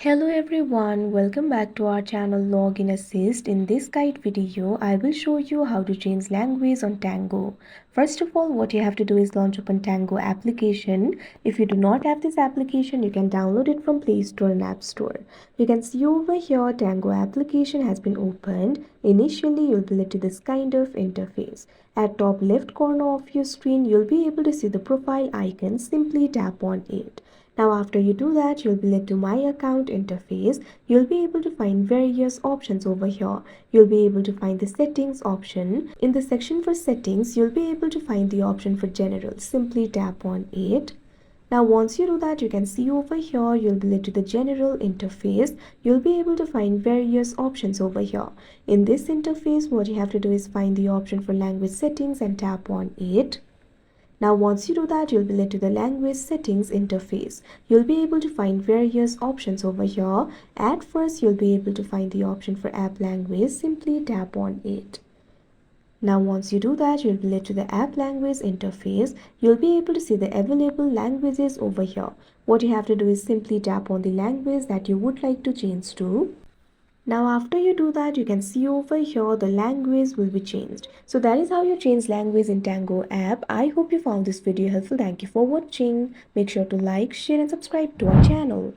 Hello everyone, welcome back to our channel Login Assist. In this guide video, I will show you how to change language on Tango. First of all, what you have to do is launch open Tango application. If you do not have this application, you can download it from Play Store and App Store. You can see over here Tango application has been opened. Initially, you'll be led to this kind of interface. At top left corner of your screen, you'll be able to see the profile icon. Simply tap on it. Now after you do that, you'll be led to My Account interface. You'll be able to find various options over here. You'll be able to find the Settings option. In the section for Settings, you'll be able to find the option for General. Simply tap on it. Now once you do that, you can see over here, you'll be led to the General interface. You'll be able to find various options over here. In this interface, what you have to do is find the option for Language Settings and tap on it. Now once you do that, you'll be led to the language settings interface. You'll be able to find various options over here. At first, you'll be able to find the option for app language. Simply tap on it. Now once you do that, you'll be led to the app language interface. You'll be able to see the available languages over here. What you have to do is simply tap on the language that you would like to change to. Now after you do that, you can see over here the language will be changed. So that is how you change language in Tango app. I hope you found this video helpful. Thank you for watching. Make sure to like, share and subscribe to our channel.